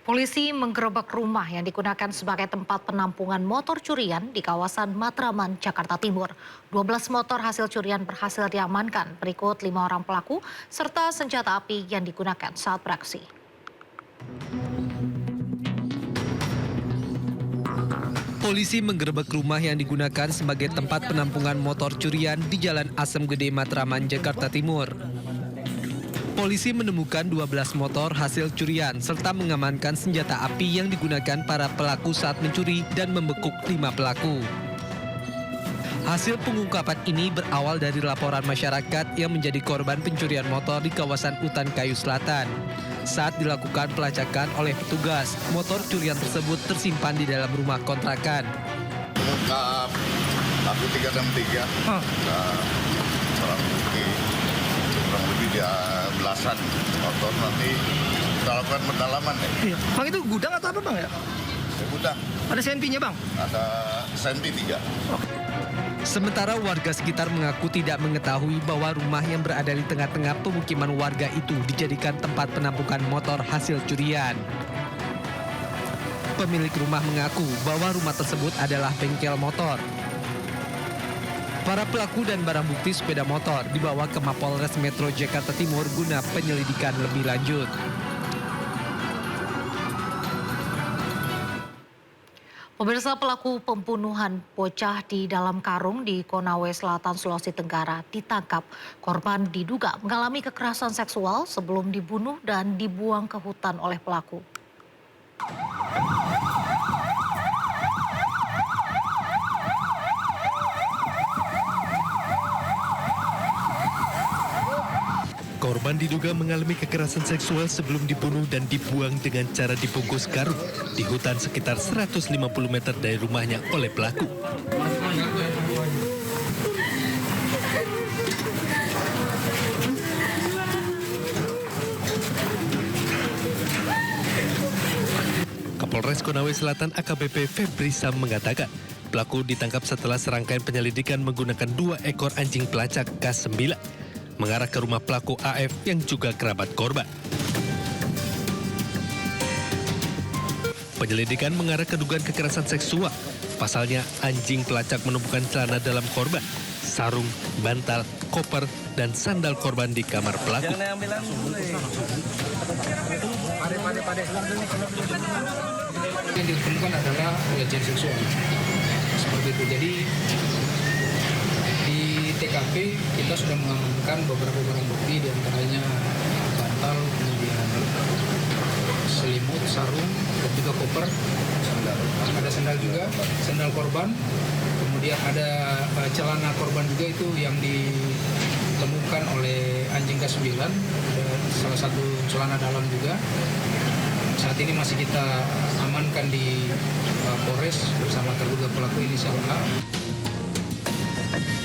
Polisi menggerebek rumah yang digunakan sebagai tempat penampungan motor curian di kawasan Matraman, Jakarta Timur. 12 motor hasil curian berhasil diamankan berikut 5 orang pelaku serta senjata api yang digunakan saat beraksi. Polisi menggerebek rumah yang digunakan sebagai tempat penampungan motor curian di Jalan Asem Gede, Matraman, Jakarta Timur. Polisi menemukan 12 motor hasil curian serta mengamankan senjata api yang digunakan para pelaku saat mencuri dan membekuk 5 pelaku. Hasil pengungkapan ini berawal dari laporan masyarakat yang menjadi korban pencurian motor di kawasan Utan Kayu Selatan. Saat dilakukan pelacakan oleh petugas, motor curian tersebut tersimpan di dalam rumah kontrakan. Ungkap laku 363, kurang lebih dia belasan motor, nanti kita lakukan pendalaman ya. Iya. Bang, itu gudang atau apa bang ya? Gudang. Ada sentinya bang? Ada senti 3. Sementara warga sekitar mengaku tidak mengetahui bahwa rumah yang berada di tengah-tengah pemukiman warga itu dijadikan tempat penampungan motor hasil curian. Pemilik rumah mengaku bahwa rumah tersebut adalah bengkel motor. Para pelaku dan barang bukti sepeda motor dibawa ke Mapolres Metro Jakarta Timur guna penyelidikan lebih lanjut. Pemirsa, pelaku pembunuhan bocah di dalam karung di Konawe Selatan, Sulawesi Tenggara ditangkap. Korban diduga mengalami kekerasan seksual sebelum dibunuh dan dibuang ke hutan oleh pelaku. Korban diduga mengalami kekerasan seksual sebelum dibunuh dan dibuang dengan cara dibungkus karung di hutan sekitar 150 meter dari rumahnya oleh pelaku. Kapolres Konawe Selatan AKBP Febri Sam mengatakan, pelaku ditangkap setelah serangkaian penyelidikan menggunakan 2 ekor anjing pelacak K9. Mengarah ke rumah pelaku AF yang juga kerabat korban. Penyelidikan mengarah ke dugaan kekerasan seksual. Pasalnya, anjing pelacak menemukan celana dalam korban, sarung, bantal, koper, dan sandal korban di kamar pelaku. Yang ditemukan adalah pelecehan seksual. Seperti itu. Jadi di TKP kita sudah mengamankan beberapa barang bukti, diantaranya bantal, kemudian selimut, sarung, dan juga koper, sandal. Ada sandal juga, sandal korban. Kemudian ada celana korban juga itu yang ditemukan oleh anjing K9, ada salah satu celana dalam juga. Saat ini masih kita amankan di Polres bersama terduga pelaku inisial A.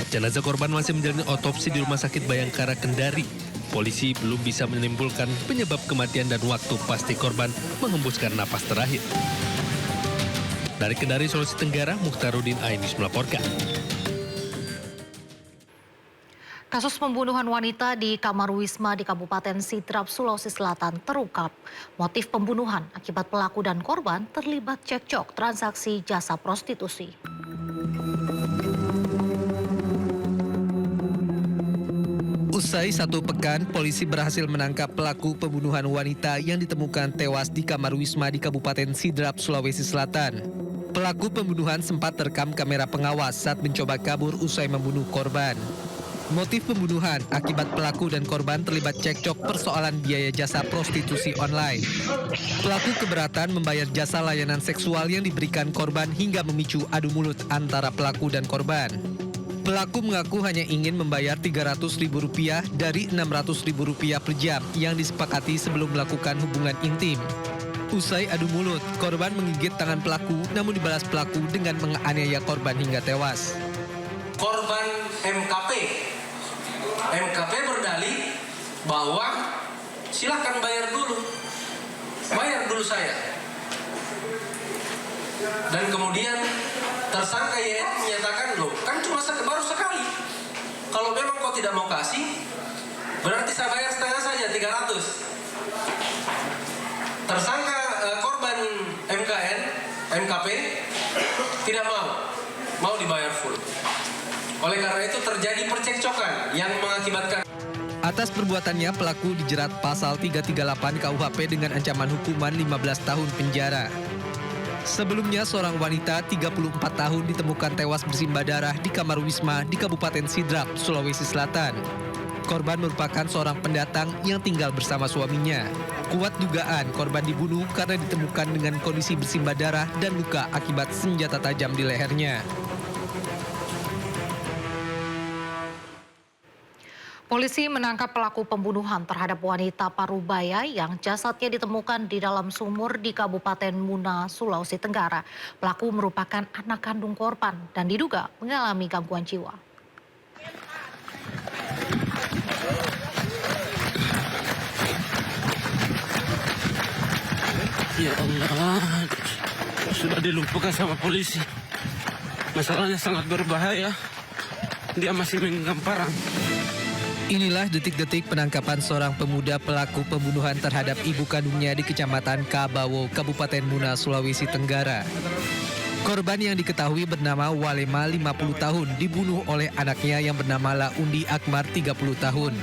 Jenazah korban masih menjalani otopsi di Rumah Sakit Bayangkara, Kendari. Polisi belum bisa menimbulkan penyebab kematian dan waktu pasti korban menghembuskan napas terakhir. Dari Kendari, Sulawesi Tenggara, Mukhtarudin Ainus melaporkan. Kasus pembunuhan wanita di kamar wisma di Kabupaten Sidrap, Sulawesi Selatan terungkap. Motif pembunuhan akibat pelaku dan korban terlibat cekcok transaksi jasa prostitusi. Usai 1 pekan, polisi berhasil menangkap pelaku pembunuhan wanita yang ditemukan tewas di kamar wisma di Kabupaten Sidrap, Sulawesi Selatan. Pelaku pembunuhan sempat terekam kamera pengawas saat mencoba kabur usai membunuh korban. Motif pembunuhan akibat pelaku dan korban terlibat cekcok persoalan biaya jasa prostitusi online. Pelaku keberatan membayar jasa layanan seksual yang diberikan korban hingga memicu adu mulut antara pelaku dan korban. Pelaku mengaku hanya ingin membayar Rp300.000 dari Rp600.000 per jam yang disepakati sebelum melakukan hubungan intim. Usai adu mulut, korban menggigit tangan pelaku namun dibalas pelaku dengan menganiaya korban hingga tewas. Korban MKP berdalih bahwa silakan bayar dulu saya. Dan kemudian tersangka YF menyatakan, loh kan cuma baru sekali. Kalau memang kau tidak mau kasih, berarti saya bayar setengah saja, 300. Tersangka tidak mau dibayar full. Oleh karena itu terjadi percekcokan yang mengakibatkan Atas perbuatannya, pelaku dijerat pasal 338 KUHP dengan ancaman hukuman 15 tahun penjara. Sebelumnya, seorang wanita 34 tahun ditemukan tewas bersimbah darah di kamar wisma di Kabupaten Sidrap, Sulawesi Selatan. Korban merupakan seorang pendatang yang tinggal bersama suaminya. Kuat dugaan korban dibunuh karena ditemukan dengan kondisi bersimbah darah dan luka akibat senjata tajam di lehernya. Polisi menangkap pelaku pembunuhan terhadap wanita Parubaya yang jasadnya ditemukan di dalam sumur di Kabupaten Muna, Sulawesi Tenggara. Pelaku merupakan anak kandung korban dan diduga mengalami gangguan jiwa. Ya Allah, sudah dilumpuhkan sama polisi. Masalahnya sangat berbahaya. Dia masih menggenggam parang. Inilah detik-detik penangkapan seorang pemuda pelaku pembunuhan terhadap ibu kandungnya di Kecamatan Kabawo, Kabupaten Muna, Sulawesi Tenggara. Korban yang diketahui bernama Walema 50 tahun dibunuh oleh anaknya yang bernama Laundi Akmar 30 tahun.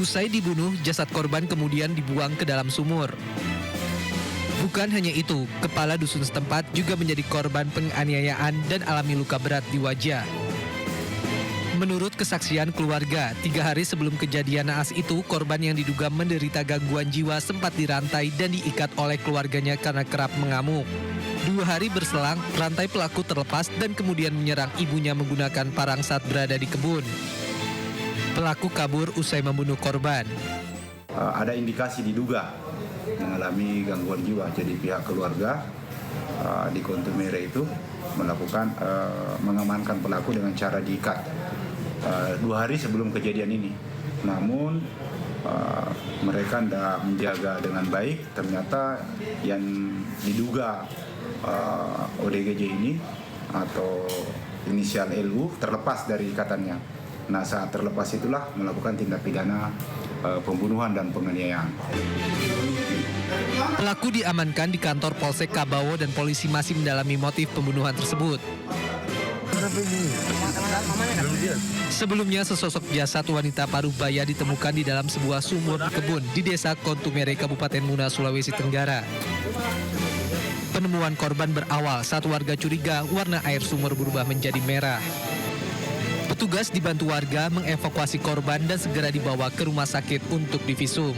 Usai dibunuh, jasad korban kemudian dibuang ke dalam sumur. Bukan hanya itu, kepala dusun setempat juga menjadi korban penganiayaan dan alami luka berat di wajah. Menurut kesaksian keluarga, 3 hari sebelum kejadian naas itu, korban yang diduga menderita gangguan jiwa sempat dirantai dan diikat oleh keluarganya karena kerap mengamuk. 2 hari berselang, rantai pelaku terlepas dan kemudian menyerang ibunya menggunakan parang saat berada di kebun. Pelaku kabur usai membunuh korban. Ada indikasi diduga mengalami gangguan jiwa, jadi pihak keluarga di Kontumere itu melakukan mengamankan pelaku dengan cara diikat 2 hari sebelum kejadian ini. Namun mereka tidak menjaga dengan baik. Ternyata yang diduga ODGJ ini atau inisial LU terlepas dari ikatannya. Nah, saat terlepas itulah melakukan tindak pidana pembunuhan dan penganiayaan. Pelaku diamankan di kantor Polsek Kabawo dan polisi masih mendalami motif pembunuhan tersebut. Sebelumnya, sesosok jasad wanita Parubaya ditemukan di dalam sebuah sumur di kebun di Desa Kontumere, Kabupaten Muna, Sulawesi Tenggara. Penemuan korban berawal saat warga curiga warna air sumur berubah menjadi merah. Petugas dibantu warga mengevakuasi korban dan segera dibawa ke rumah sakit untuk divisum.